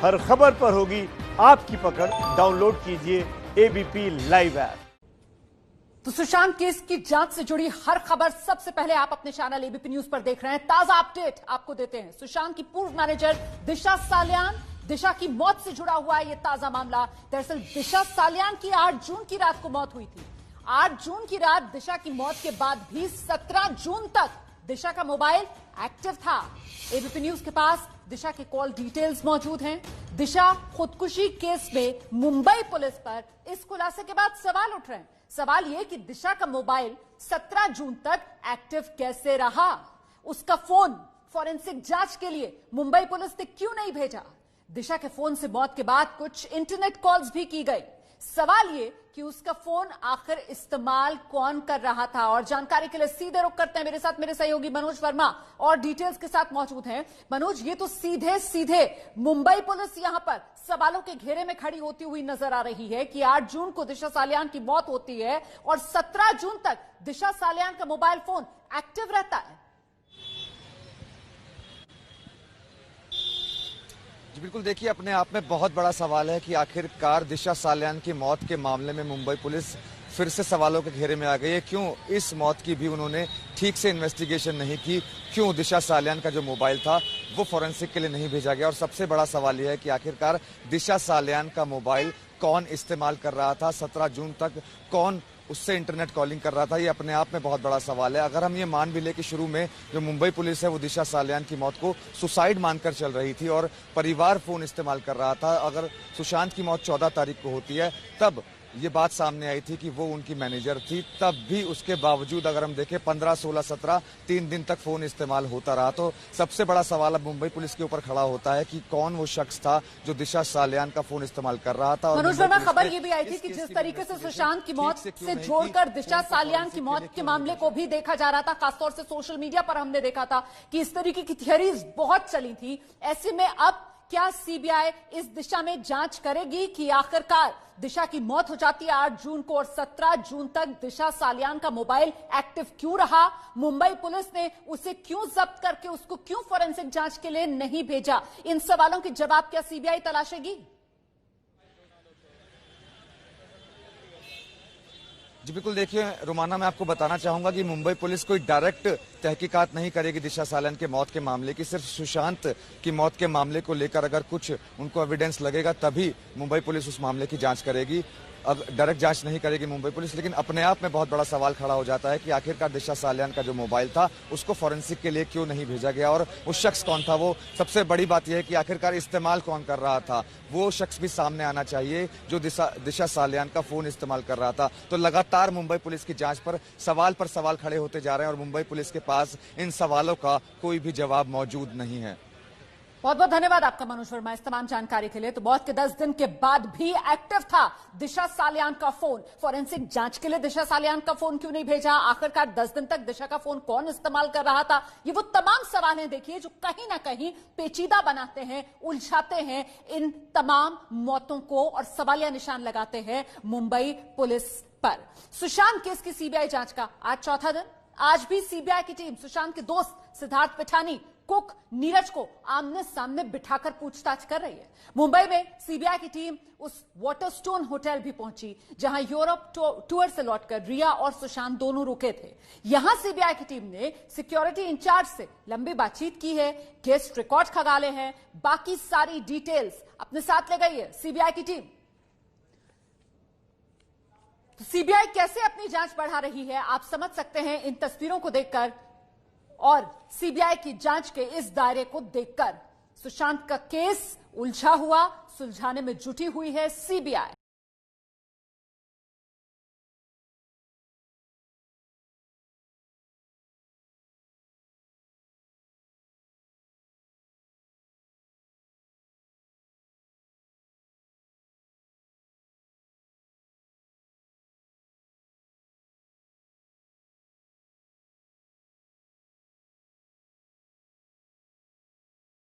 हर खबर पर होगी आपकी पकड़। डाउनलोड कीजिए एबीपी लाइव ऐप। तो सुशांत केस की जांच से जुड़ी हर खबर सबसे पहले आप अपने चैनल एबीपी न्यूज पर देख रहे हैं। ताजा अपडेट आपको देते हैं। सुशांत की पूर्व मैनेजर दिशा साल्यान, दिशा की मौत से जुड़ा हुआ है यह ताजा मामला। दरअसल दिशा साल्यान की 8 जून की रात को मौत हुई थी। 8 जून की रात दिशा की मौत के बाद भी 17 जून तक दिशा का मोबाइल एक्टिव था। एबीपी न्यूज के पास दिशा के कॉल डिटेल्स मौजूद हैं। दिशा खुदकुशी केस में मुंबई पुलिस पर इस खुलासे के बाद सवाल उठ रहे हैं। सवाल यह कि दिशा का मोबाइल 17 जून तक एक्टिव कैसे रहा? उसका फोन फॉरेंसिक जांच के लिए मुंबई पुलिस ने क्यों नहीं भेजा? दिशा के फोन से मौत के बाद कुछ इंटरनेट कॉल्स भी की गई। सवाल ये कि उसका फोन आखिर इस्तेमाल कौन कर रहा था? और जानकारी के लिए सीधे रुख करते हैं। मेरे साथ मेरे सहयोगी मनोज वर्मा और डिटेल्स के साथ मौजूद हैं। मनोज, ये तो सीधे सीधे मुंबई पुलिस यहां पर सवालों के घेरे में खड़ी होती हुई नजर आ रही है कि 8 जून को दिशा साल्यान की मौत होती है और 17 जून तक दिशा साल्यान का मोबाइल फोन एक्टिव रहता है। जी बिल्कुल, देखिए अपने आप में बहुत बड़ा सवाल है कि आखिरकार दिशा साल्यान की मौत के मामले में मुंबई पुलिस फिर से सवालों के घेरे में आ गई है। क्यों इस मौत की भी उन्होंने ठीक से इन्वेस्टिगेशन नहीं की? क्यों दिशा साल्यान का जो मोबाइल था वो फॉरेंसिक के लिए नहीं भेजा गया? और सबसे बड़ा सवाल यह है कि आखिरकार दिशा साल्यान का मोबाइल कौन इस्तेमाल कर रहा था? 17 जून तक कौन उससे इंटरनेट कॉलिंग कर रहा था? ये अपने आप में बहुत बड़ा सवाल है। अगर हम ये मान भी ले कि शुरू में जो मुंबई पुलिस है वो दिशा साल्यान की मौत को सुसाइड मानकर चल रही थी और परिवार फोन इस्तेमाल कर रहा था, अगर सुशांत की मौत 14 तारीख को होती है तब ये बात सामने आई थी कि वो उनकी मैनेजर थी, तब भी उसके बावजूद अगर हम देखें 15, 16, 17 3 दिन तक फोन इस्तेमाल होता रहा। तो सबसे बड़ा सवाल अब मुंबई पुलिस के ऊपर खड़ा होता है कि कौन वो शख्स था जो दिशा साल्यान का फोन इस्तेमाल कर रहा था। मनोज वर्मा, खबर ये भी आई थी कि जिस तरीके से सुशांत की मौत से जोड़कर दिशा साल्यान की मौत के मामले को भी देखा जा रहा था, खासतौर से सोशल मीडिया पर हमने देखा था कि इस तरीके की थियरीज बहुत चली थी। ऐसे में अब क्या सीबीआई इस दिशा में जांच करेगी कि आखिरकार दिशा की मौत हो जाती है 8 जून को और 17 जून तक दिशा साल्यान का मोबाइल एक्टिव क्यों रहा? मुंबई पुलिस ने उसे क्यों जब्त करके उसको क्यों फॉरेंसिक जांच के लिए नहीं भेजा? इन सवालों के जवाब क्या सीबीआई तलाशेगी? जी बिल्कुल, देखिए रोमाना, मैं आपको बताना चाहूंगा कि मुंबई पुलिस कोई डायरेक्ट तहकीकात नहीं करेगी दिशा साल्यान के मौत के मामले की। सिर्फ सुशांत की मौत के मामले को लेकर अगर कुछ उनको एविडेंस लगेगा तभी मुंबई पुलिस उस मामले की जांच करेगी। अब डायरेक्ट जांच नहीं करेगी मुंबई पुलिस। लेकिन अपने आप में बहुत बड़ा सवाल खड़ा हो जाता है कि आखिरकार दिशा साल्यान का जो मोबाइल था उसको फॉरेंसिक के लिए क्यों नहीं भेजा गया और वो शख्स कौन था? वो सबसे बड़ी बात यह है कि आखिरकार इस्तेमाल कौन कर रहा था? वो शख्स भी सामने आना चाहिए जो दिशा साल्यान का फोन इस्तेमाल कर रहा था। तो लगातार मुंबई पुलिस की जांच पर सवाल खड़े होते जा रहे हैं और मुंबई पुलिस के पास इन सवालों का कोई भी जवाब मौजूद नहीं है। बहुत बहुत धन्यवाद आपका मनोज वर्मा इस तमाम जानकारी के लिए। तो मौत के 10 दिन के बाद भी एक्टिव था दिशा साल्यान का फोन। फॉरेंसिक जांच के लिए दिशा साल्यान का फोन क्यों नहीं भेजा? आखिरकार 10 दिन तक दिशा का फोन कौन इस्तेमाल कर रहा था? ये वो तमाम सवाल हैं, देखिए, जो कहीं ना कहीं पेचीदा बनाते हैं, उलझाते हैं इन तमाम मौतों को और सवालिया निशान लगाते हैं मुंबई पुलिस पर। सुशांत केस की सीबीआई जांच का आज चौथा दिन। आज भी सीबीआई की टीम सुशांत के दोस्त सिद्धार्थ पिठानी, कुक नीरज को आमने सामने बिठाकर पूछताछ कर रही है। मुंबई में सीबीआई की टीम उस वाटरस्टोन होटल भी पहुंची जहां यूरोप टूर से लौटकर रिया और सुशांत दोनों रुके थे। यहां सीबीआई की टीम ने सिक्योरिटी इंचार्ज से लंबी बातचीत की है, गेस्ट रिकॉर्ड खंगाले हैं, बाकी सारी डिटेल्स अपने साथ ले गई है सीबीआई की टीम। तो सीबीआई कैसे अपनी जांच बढ़ा रही है आप समझ सकते हैं इन तस्वीरों को देखकर और सीबीआई की जांच के इस दायरे को देखकर। सुशांत का केस उलझा हुआ, सुलझाने में जुटी हुई है सीबीआई।